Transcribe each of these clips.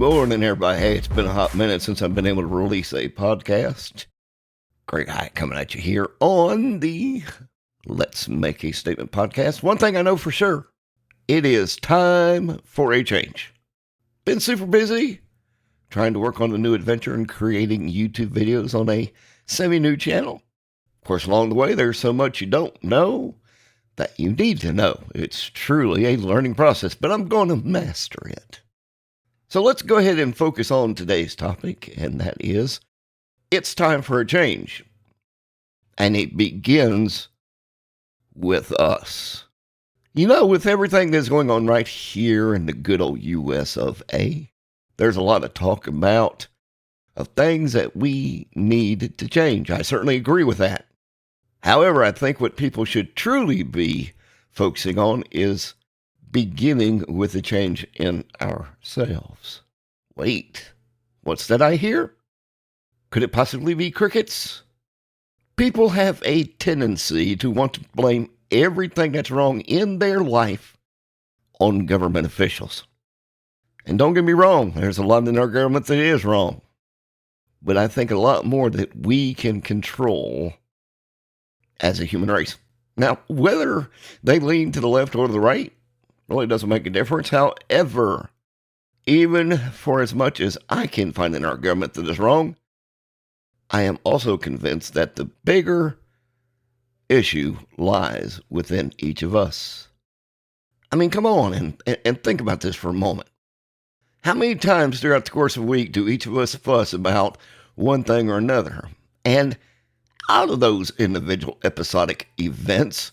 morning, everybody. Hey, it's been a hot minute since I've been able to release a podcast. Great Hike coming at you here on the Let's Make a Statement podcast. One thing I know for sure, it is time for a change. Been super busy trying to work on a new adventure and creating YouTube videos on a semi-new channel. Of course, along the way, there's so much you don't know that you need to know. It's truly a learning process, but I'm going to master it. So let's go ahead and focus on today's topic, and that is, it's time for a change. And it begins with us. You know, with everything that's going on right here in the good old US of A, there's a lot of talk about of things that we need to change. I certainly agree with that. However, I think what people should truly be focusing on is beginning with a change in ourselves. Wait, what's that I hear? Could it possibly be crickets? People have a tendency to want to blame everything that's wrong in their life on government officials. And don't get me wrong, there's a lot in our government that is wrong. But I think a lot more that we can control as a human race. Now, whether they lean to the left or to the right really doesn't make a difference. However, even for as much as I can find in our government that is wrong, I am also convinced that the bigger issue lies within each of us. I mean, come on and think about this for a moment. How many times throughout the course of a week do each of us fuss about one thing or another? And out of those individual episodic events,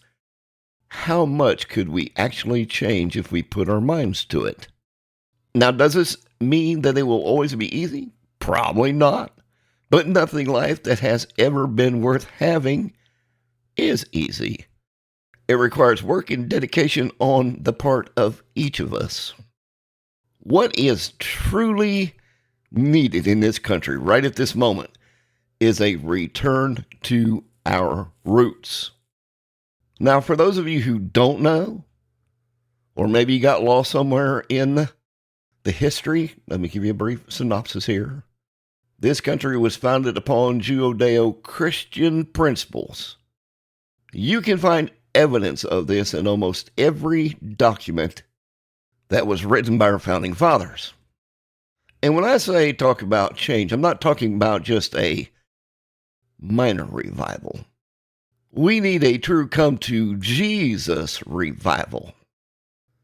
how much could we actually change if we put our minds to it? Now, does this mean that it will always be easy? Probably not. But nothing in life that has ever been worth having is easy. It requires work and dedication on the part of each of us. What is truly needed in this country right at this moment is a return to our roots. Now, for those of you who don't know, or maybe you got lost somewhere in the history, let me give you a brief synopsis here. This country was founded upon Judeo-Christian principles. You can find evidence of this in almost every document that was written by our founding fathers. And when I say talk about change, I'm not talking about just a minor revival. We need a true come to Jesus revival.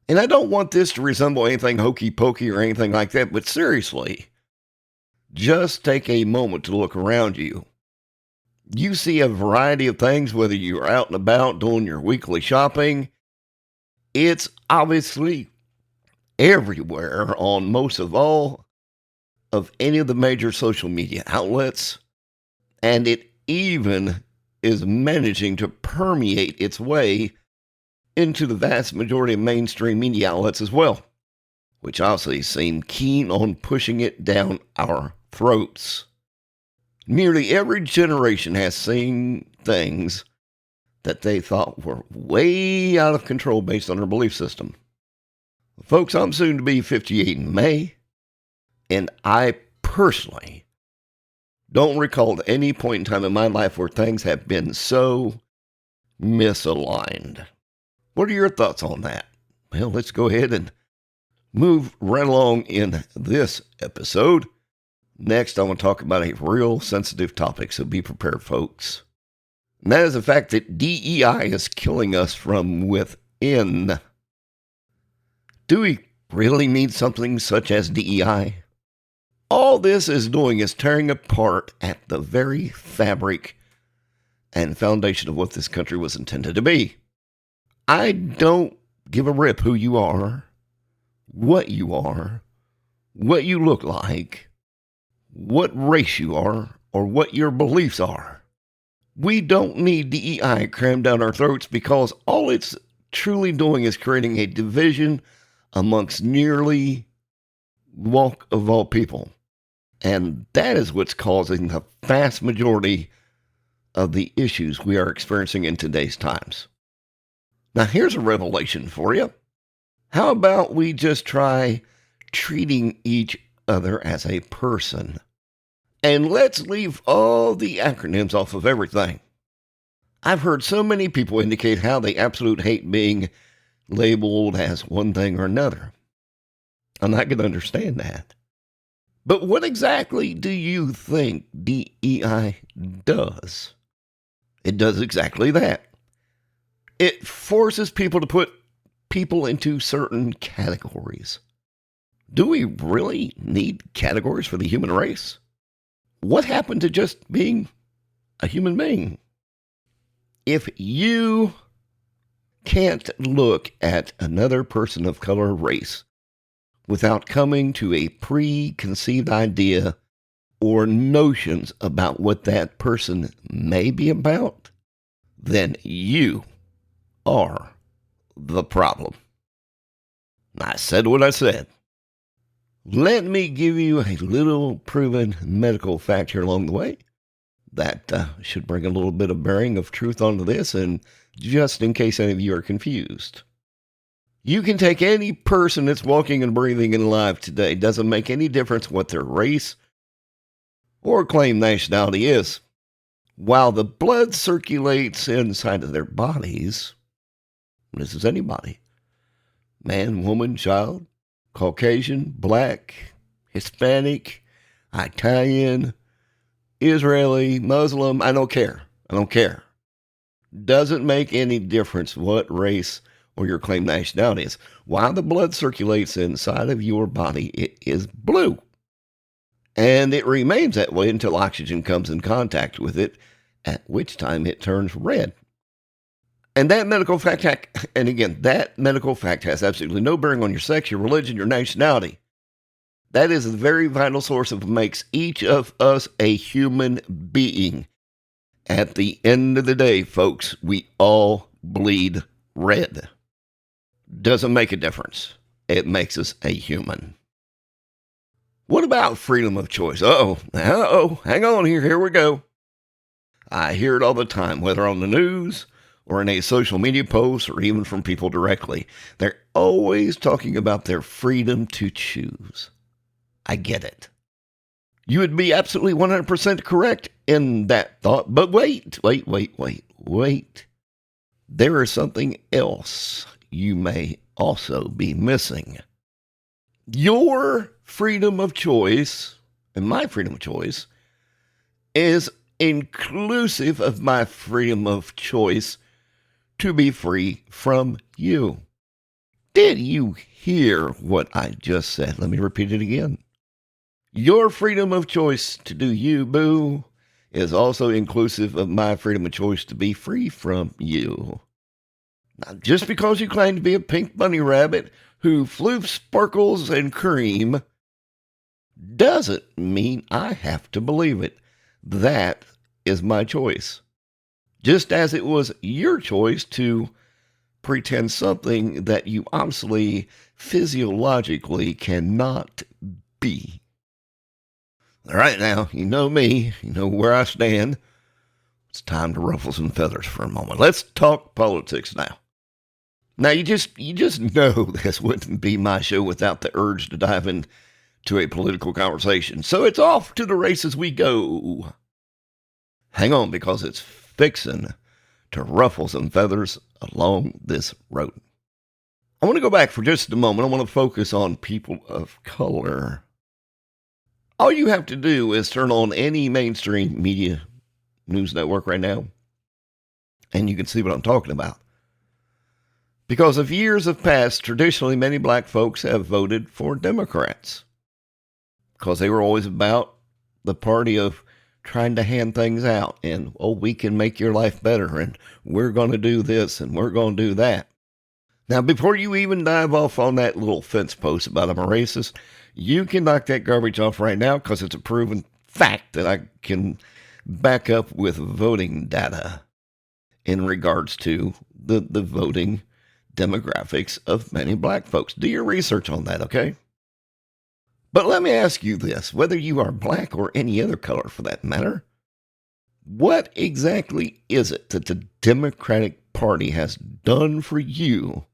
And I don't want this to resemble anything hokey pokey or anything like that, but seriously, just take a moment to look around you. You see a variety of things, whether you're out and about doing your weekly shopping. It's obviously everywhere on most of all of any of the major social media outlets. And it even is managing to permeate its way into the vast majority of mainstream media outlets as well, which obviously seem keen on pushing it down our throats. Nearly every generation has seen things that they thought were way out of control based on their belief system. Folks, I'm soon to be 58 in May, and I personally don't recall any point in time in my life where things have been so misaligned. What are your thoughts on that? Well, let's go ahead and move right along in this episode. Next, I want to talk about a real sensitive topic, so be prepared, folks. And that is the fact that DEI is killing us from within. Do we really need something such as DEI? All this is doing is tearing apart at the very fabric and foundation of what this country was intended to be. I don't give a rip who you are, what you look like, what race you are, or what your beliefs are. We don't need DEI crammed down our throats because all it's truly doing is creating a division amongst nearly walk of all people. And that is what's causing the vast majority of the issues we are experiencing in today's times. Now, here's a revelation for you. How about we just try treating each other as a person. And let's leave all the acronyms off of everything. I've heard so many people indicate how they absolutely hate being labeled as one thing or another. And I can understand that. But what exactly do you think DEI does? It does exactly that. It forces people to put people into certain categories. Do we really need categories for the human race? What happened to just being a human being? If you can't look at another person of color or race without coming to a preconceived idea or notions about what that person may be about, then you are the problem. I said what I said. Let me give you a little proven medical fact here along the way that should bring a little bit of bearing of truth onto this, and just in case any of you are confused. You can take any person that's walking and breathing and alive today, doesn't make any difference what their race or claimed nationality is. While the blood circulates inside of their bodies, this is anybody, man, woman, child, Caucasian, black, Hispanic, Italian, Israeli, Muslim, I don't care. Doesn't make any difference what race or your claimed nationality is. While the blood circulates inside of your body, it is blue. And it remains that way until oxygen comes in contact with it, at which time it turns red. And that medical fact, has absolutely no bearing on your sex, your religion, your nationality. That is the very vital source of what makes each of us a human being. At the end of the day, folks, we all bleed red. Doesn't make a difference. It makes us a human. What about freedom of choice? Hang on here we go. I hear it all the time, whether on the news or in a social media post or even from people directly. They're always talking about their freedom to choose. I get it. You would be absolutely 100% correct in that thought, but wait. There is something else you may also be missing. Your freedom of choice, and my freedom of choice, is inclusive of my freedom of choice to be free from you. Did you hear what I just said? Let me repeat it again. Your freedom of choice to do you, boo, is also inclusive of my freedom of choice to be free from you. Now, just because you claim to be a pink bunny rabbit who floofs sparkles and cream doesn't mean I have to believe it. That is my choice. Just as it was your choice to pretend something that you obviously physiologically cannot be. All right, now, you know me, you know where I stand. It's time to ruffle some feathers for a moment. Let's talk politics now. Now, you just know this wouldn't be my show without the urge to dive into a political conversation. So it's off to the races we go. Hang on, because it's fixing to ruffle some feathers along this road. I want to go back for just a moment. I want to focus on people of color. All you have to do is turn on any mainstream media news network right now, and you can see what I'm talking about. Because if years have passed, traditionally many black folks have voted for Democrats. Because they were always about the party of trying to hand things out and, we can make your life better and we're going to do this and we're going to do that. Now, before you even dive off on that little fence post about I'm a racist, you can knock that garbage off right now because it's a proven fact that I can back up with voting data in regards to the voting demographics of many black folks. Do your research on that, okay? But let me ask you this, whether you are black or any other color for that matter, what exactly is it that the Democratic Party has done for you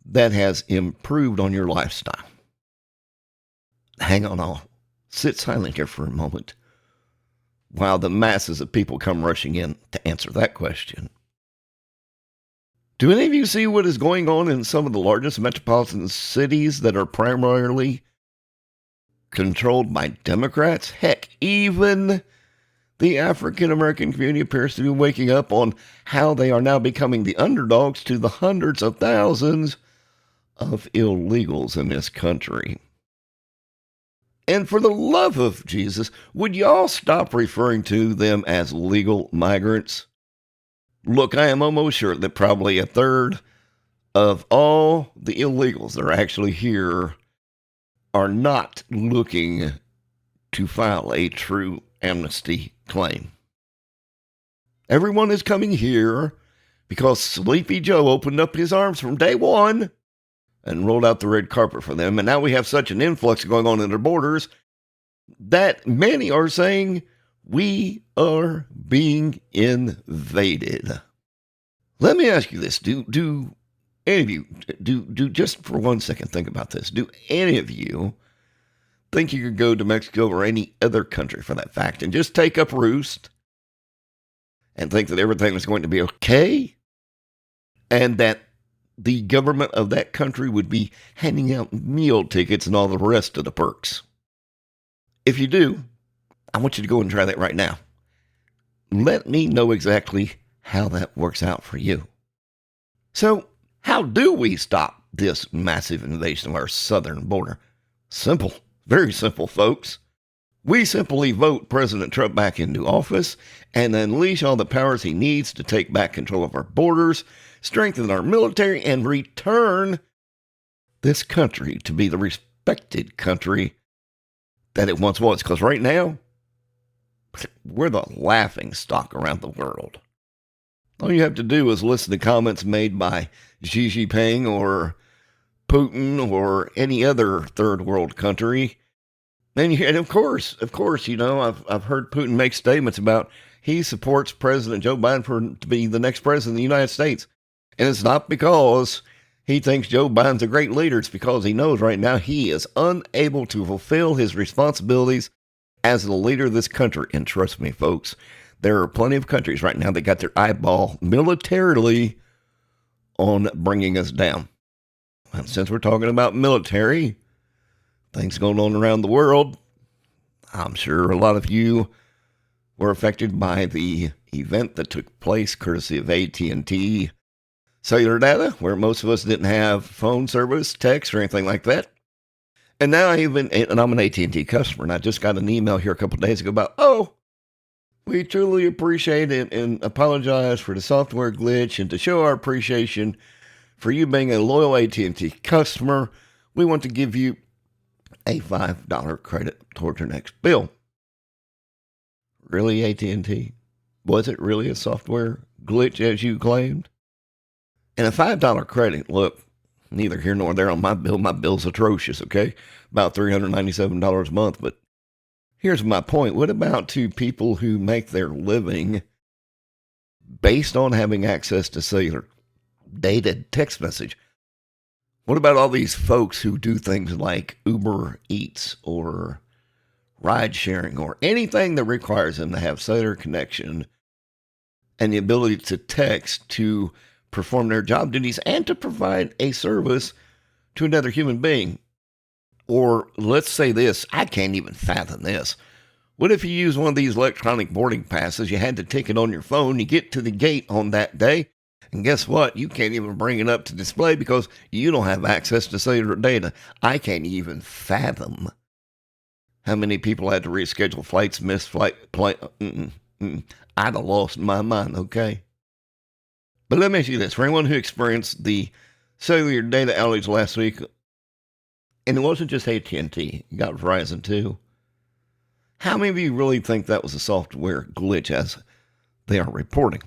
that has improved on your lifestyle? Hang on, I'll sit silent here for a moment while the masses of people come rushing in to answer that question. Do any of you see what is going on in some of the largest metropolitan cities that are primarily controlled by Democrats? Heck, even the African American community appears to be waking up on how they are now becoming the underdogs to the hundreds of thousands of illegals in this country. And for the love of Jesus, would y'all stop referring to them as legal migrants? Look, I am almost sure that probably a third of all the illegals that are actually here are not looking to file a true amnesty claim. Everyone is coming here because Sleepy Joe opened up his arms from day one and rolled out the red carpet for them. And now we have such an influx going on in their borders that many are saying we are being invaded. Let me ask you this. Do any of you, do just for 1 second think about this. Do any of you think you could go to Mexico or any other country for that fact and just take up roost and think that everything is going to be okay? And that the government of that country would be handing out meal tickets and all the rest of the perks? If you do, I want you to go and try that right now. Let me know exactly how that works out for you. So, how do we stop this massive invasion of our southern border? Simple. Very simple, folks. We simply vote President Trump back into office and unleash all the powers he needs to take back control of our borders, strengthen our military, and return this country to be the respected country that it once was. Because right now, we're the laughing stock around the world. All you have to do is listen to comments made by Xi Jinping or Putin or any other third world country. And of course, you know, I've heard Putin make statements about he supports President Joe Biden to be the next president of the United States. And it's not because he thinks Joe Biden's a great leader. It's because he knows right now he is unable to fulfill his responsibilities as the leader of this country. And trust me, folks, there are plenty of countries right now that got their eyeball militarily on bringing us down. And since we're talking about military, things going on around the world, I'm sure a lot of you were affected by the event that took place courtesy of AT&T cellular data, where most of us didn't have phone service, text, or anything like that. And now and I'm an AT&T customer, and I just got an email here a couple of days ago about, we truly appreciate it and apologize for the software glitch, and to show our appreciation for you being a loyal AT&T customer, we want to give you a $5 credit towards your next bill. Really, AT&T? Was it really a software glitch as you claimed? And a $5 credit, look, neither here nor there on my bill. My bill's atrocious, okay? About $397 a month. But here's my point. What about to people who make their living based on having access to cellular data text message? What about all these folks who do things like Uber Eats or ride sharing or anything that requires them to have cellular connection and the ability to text to perform their job duties and to provide a service to another human being? Or let's say this, I can't even fathom this. What if you use one of these electronic boarding passes? You had the ticket on your phone, you get to the gate on that day, and guess what? You can't even bring it up to display because you don't have access to cellular data. I can't even fathom how many people had to reschedule flights, miss I'd have lost my mind, okay? But let me ask you this. For anyone who experienced the cellular data outage last week, and it wasn't just AT&T, you got Verizon too, how many of you really think that was a software glitch as they are reporting?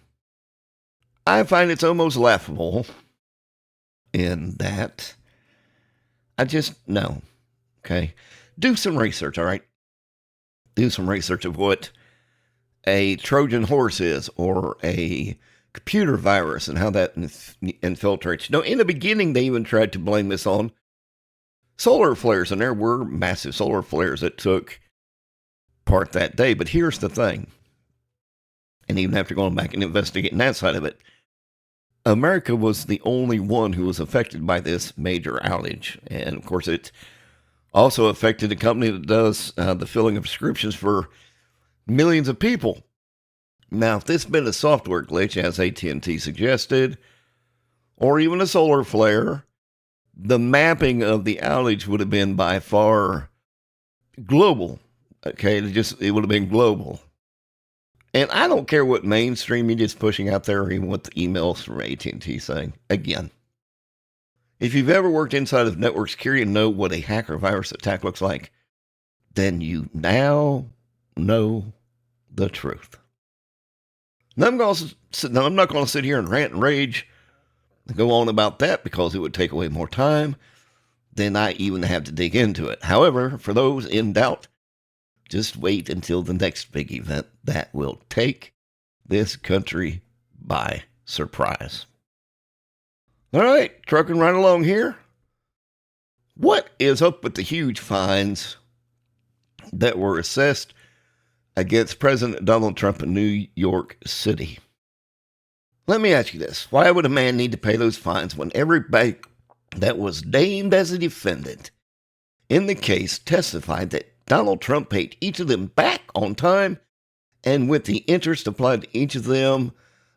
I find it's almost laughable in that I just know, okay? Do some research, all right? Do some research of what a Trojan horse is or a computer virus and how that infiltrates. In the beginning, they even tried to blame this on solar flares, and there were massive solar flares that took part that day. But here's the thing, and even after going back and investigating that side of it, America was the only one who was affected by this major outage. And of course, it also affected a company that does the filling of prescriptions for millions of people. Now, if this had been a software glitch, as AT&T suggested, or even a solar flare, the mapping of the outage would have been by far global. Okay, it would have been global. And I don't care what mainstream media is pushing out there, or even what the emails from AT&T saying. Again, if you've ever worked inside of network security and know what a hacker virus attack looks like, then you now know the truth. Now, I'm not going to sit here and rant and rage and go on about that, because it would take away more time than I even have to dig into it. However, for those in doubt, just wait until the next big event that will take this country by surprise. All right, trucking right along here. What is up with the huge fines that were assessed against President Donald Trump in New York City? Let me ask you this. Why would a man need to pay those fines when every bank that was named as a defendant in the case testified that Donald Trump paid each of them back on time and with the interest applied to each of them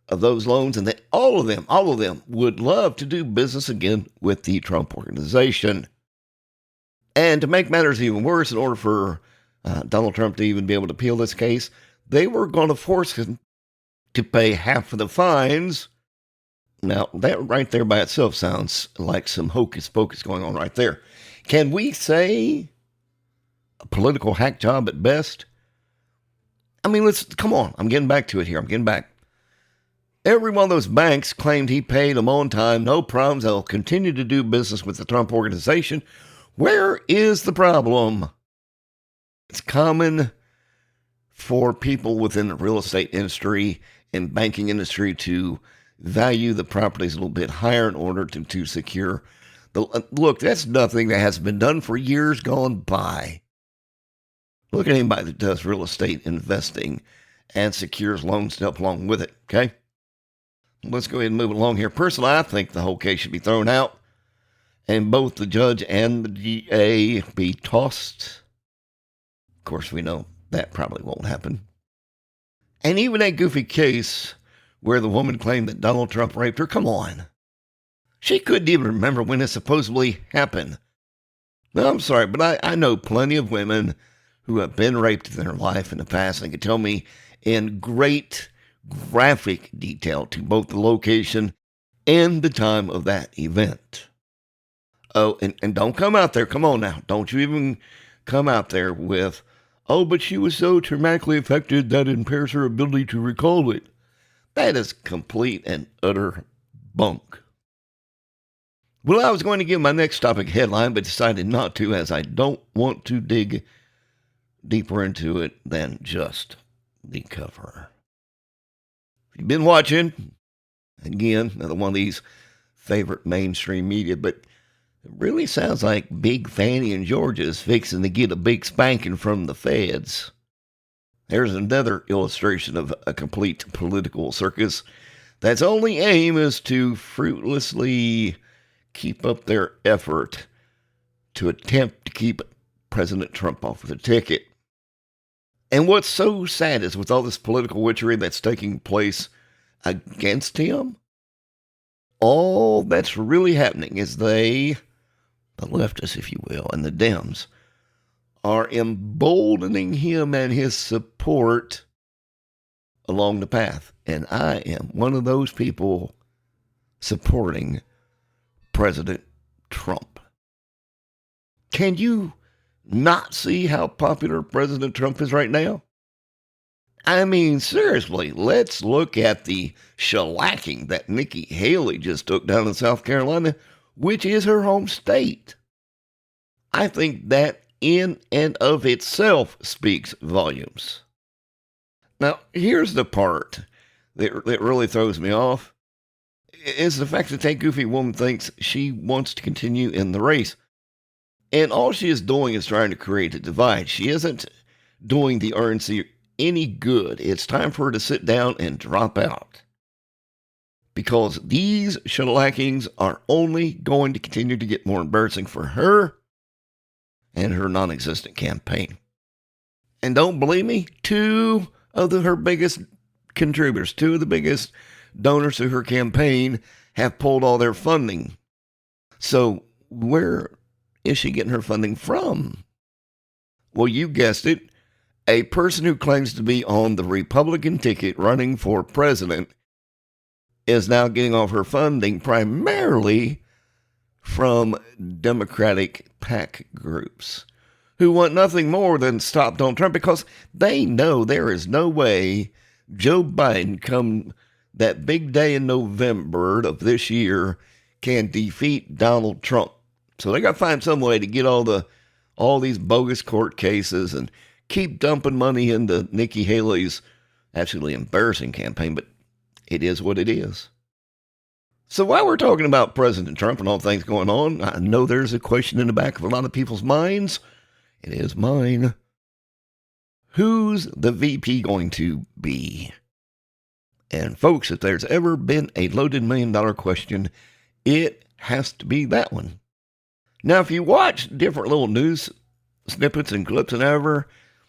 of those loans, and that all of them would love to do business again with the Trump organization? And to make matters even worse, in order for Donald Trump to even be able to appeal this case, they were going to force him to pay half of the fines. Now, that right there by itself sounds like some hocus pocus going on right there. Can we say a political hack job at best? I mean, come on. I'm getting back to it here. Every one of those banks claimed he paid them on time, no problems. They'll continue to do business with the Trump organization. Where is the problem? It's common for people within the real estate industry and banking industry to value the properties a little bit higher in order to secure the look. That's nothing that has been done for years gone by. Look at anybody that does real estate investing and secures loans to help along with it. Okay, let's go ahead and move along here. Personally, I think the whole case should be thrown out and both the judge and the DA be tossed. Of course, we know that probably won't happen. And even that goofy case where the woman claimed that Donald Trump raped her, come on. She couldn't even remember when it supposedly happened. No, I'm sorry, but I know plenty of women who have been raped in their life in the past and can tell me in great graphic detail to both the location and the time of that event. Oh, and don't come out there, come on now, don't you even come out there with, oh, but she was so traumatically affected that it impairs her ability to recall it. That is complete and utter bunk. Well, I was going to give my next topic headline, but decided not to, as I don't want to dig deeper into it than just the cover. If you've been watching, again, another one of these favorite mainstream media, but it really sounds like Big Fanny and Georgia is fixing to get a big spanking from the feds. There's another illustration of a complete political circus that's only aim is to fruitlessly keep up their effort to attempt to keep President Trump off of the ticket. And what's so sad is with all this political witchery that's taking place against him, all that's really happening is the leftists, if you will, and the Dems, are emboldening him and his support along the path. And I am one of those people supporting President Trump. Can you not see how popular President Trump is right now? I mean, seriously, let's look at the shellacking that Nikki Haley just took down in South Carolina, which is her home state. I think that in and of itself speaks volumes. Now, here's the part that really throws me off, is the fact that that goofy woman thinks she wants to continue in the race. And all she is doing is trying to create a divide. She isn't doing the RNC any good. It's time for her to sit down and drop out. Because these shellackings are only going to continue to get more embarrassing for her and her non-existent campaign. And don't believe me, two of her biggest contributors, two of the biggest donors to her campaign have pulled all their funding. So where is she getting her funding from? Well, you guessed it. A person who claims to be on the Republican ticket running for president is now getting all her funding primarily from Democratic PAC groups who want nothing more than stop Donald Trump because they know there is no way Joe Biden, come that big day in November of this year, can defeat Donald Trump. So they got to find some way to get all these bogus court cases and keep dumping money into Nikki Haley's absolutely embarrassing campaign, but it is what it is. So while we're talking about President Trump and all things going on, I know there's a question in the back of a lot of people's minds. It is mine. Who's the VP going to be? And folks, if there's ever been a loaded $1 million question, it has to be that one. Now, if you watch different little news snippets and clips and ever,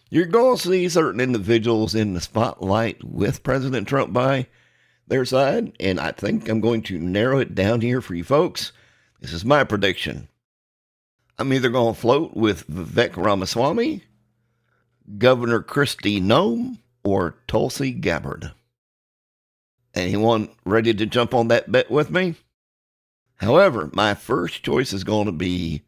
you're going to see certain individuals in the spotlight with President Trump by their side, and I think I'm going to narrow it down here for you folks. This is my prediction. I'm either going to float with Vivek Ramaswamy, Governor Kristi Noem, or Tulsi Gabbard. Anyone ready to jump on that bet with me? However, my first choice is going to be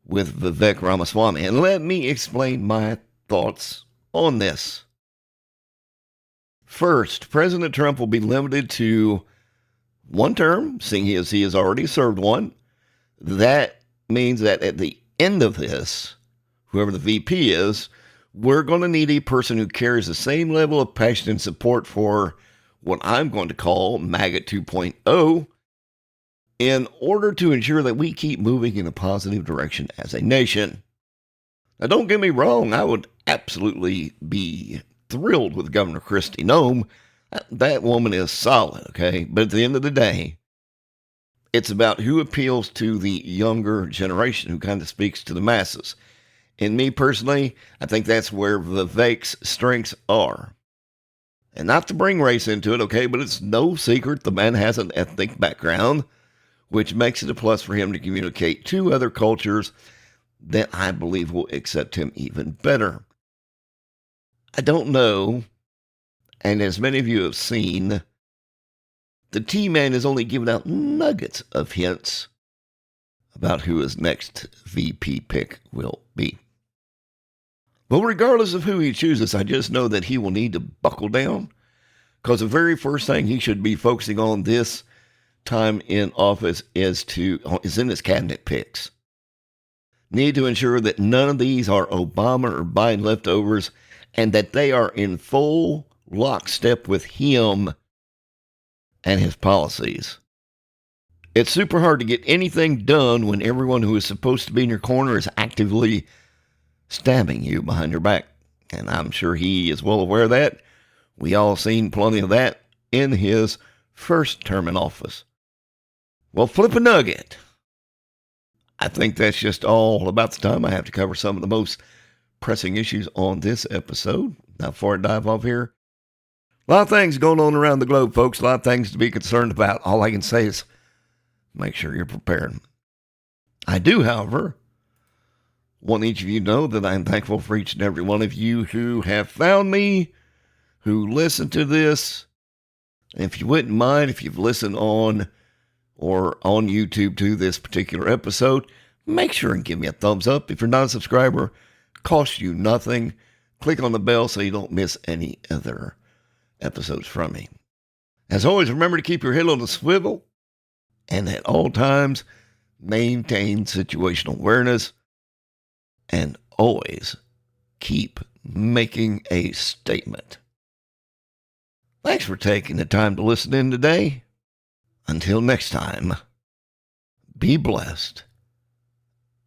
with Vivek Ramaswamy, and let me explain my thoughts on this. First, President Trump will be limited to one term, seeing as he has already served one. That means that at the end of this, whoever the VP is, we're going to need a person who carries the same level of passion and support for what I'm going to call MAGA 2.0 in order to ensure that we keep moving in a positive direction as a nation. Now, don't get me wrong, I would absolutely be thrilled with Governor Kristi Noem. That woman is solid, okay? But at the end of the day, it's about who appeals to the younger generation, who kind of speaks to the masses. And me personally, I think that's where Vivek's strengths are. And not to bring race into it, okay, but it's no secret the man has an ethnic background, which makes it a plus for him to communicate to other cultures that I believe will accept him even better. I don't know, and as many of you have seen, the T-Man is only giving out nuggets of hints about who his next VP pick will be. But regardless of who he chooses, I just know that he will need to buckle down, because the very first thing he should be focusing on this time in office is in his cabinet picks. Need to ensure that none of these are Obama or Biden leftovers, and that they are in full lockstep with him and his policies. It's super hard to get anything done when everyone who is supposed to be in your corner is actively stabbing you behind your back. And I'm sure he is well aware of that. We all seen plenty of that in his first term in office. Well, flip a nugget. I think that's just all about the time I have to cover some of the most pressing issues on this episode. Now, before I dive off here, a lot of things going on around the globe, folks. A lot of things to be concerned about. All I can say is make sure you're prepared. I do, however, want each of you to know that I'm thankful for each and every one of you who have found me, who listen to this. And if you wouldn't mind, if you've listened on or on YouTube to this particular episode, make sure and give me a thumbs up. If you're not a subscriber, costs you nothing. Click on the bell so you don't miss any other episodes from me. As always, remember to keep your head on the swivel and at all times maintain situational awareness and always keep making a statement. Thanks for taking the time to listen in today. Until next time, be blessed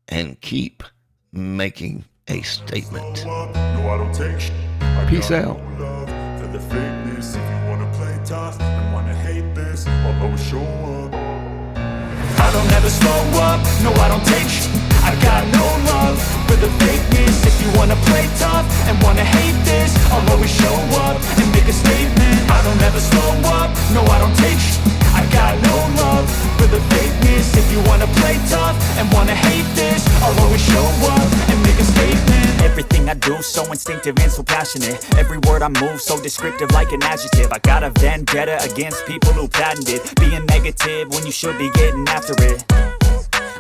and keep making a statement. No, I don't take shit. I Peace got out. no love for the fakeness. If you wanna play tough and wanna hate this, I'll always show up. I don't ever slow up. No, I don't take shit. I got no love for the fakeness. If you wanna play tough and wanna hate this, I'll always show up and make a statement. I don't ever slow up. No, I don't take shit. I got no love for the fakeness. If you wanna play tough and wanna hate this, I'll always show up and make a statement. Everything I do so instinctive and so passionate. Every word I move so descriptive like an adjective. I got a vendetta against people who patented being negative when you should be getting after it.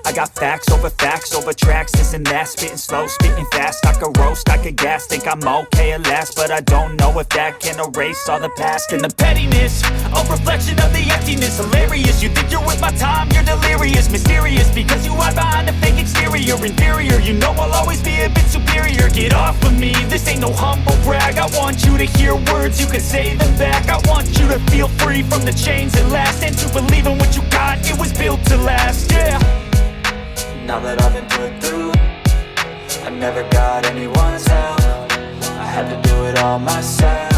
I got facts over tracks, this and that. Spitting slow, spitting fast. I could roast, I could gas. Think I'm okay at last, but I don't know if that can erase all the past. And the pettiness, a reflection of the emptiness. Hilarious, you think you're worth my time, you're delirious. Mysterious, because you hide behind a fake exterior. Inferior, you know I'll always be a bit superior. Get off of me, this ain't no humble brag. I want you to hear words, you can say them back. I want you to feel free from the chains that last, and to believe in what you got, it was built to last, yeah. Now that I've been put through, I never got anyone's help. I had to do it all myself.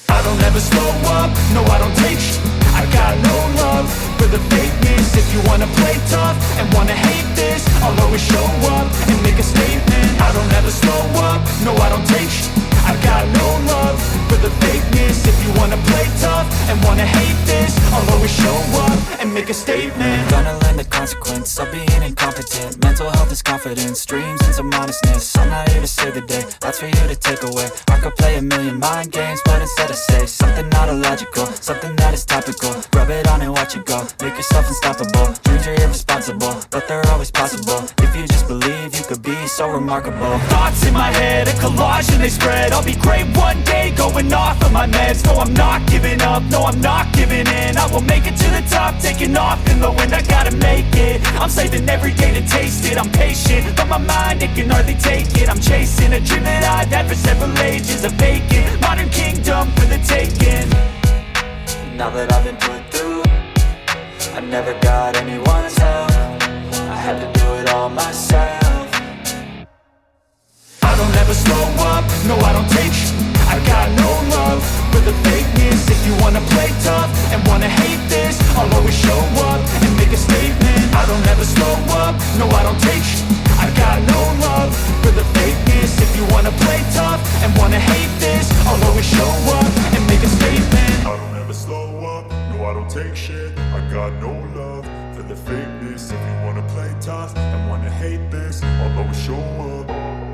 I don't ever slow up, no I don't take shit. I got no love for the fakeness. If you wanna play tough and wanna hate this, I'll always show up and make a statement. I don't ever slow up, no I don't take shit. I got no love for the fakeness. If you wanna play tough and wanna hate this, I'll always show up and make a statement. Gonna learn the consequence of being incompetent. Mental health is confidence, dreams and some honestness. I'm not here to save the day, that's for you to take away. I could play a million mind games, but instead I say something not illogical, something that is topical. Rub it on and watch it go, make yourself unstoppable. Dreams are irresponsible, but they're always possible. If you just believe, you could be so remarkable. Thoughts in my head, a collage and they spread. I'll be great one day, going off of my meds. No, I'm not giving up, no, I'm not giving in. I will make it to the top, taking off in the wind. I gotta make it, I'm saving every day to taste it. I'm patient, but my mind, it can hardly take it. I'm chasing a dream that I've had for several ages. A vacant, modern kingdom for the taking. Now that I've been put through, I never got anyone's help. I had to do it all myself. I don't ever slow up, no I don't take shit. I got no love for the fakeness. If you wanna play tough and wanna hate this, I'll always show up and make a statement. I don't ever slow up, no I don't take shit. I got no love for the fakeness. If you wanna play tough and wanna hate this, I'll always show up and make a statement. I don't ever slow up, no I don't take shit. I got no love for the fakeness. If you wanna play tough and wanna hate this, I'll always show up.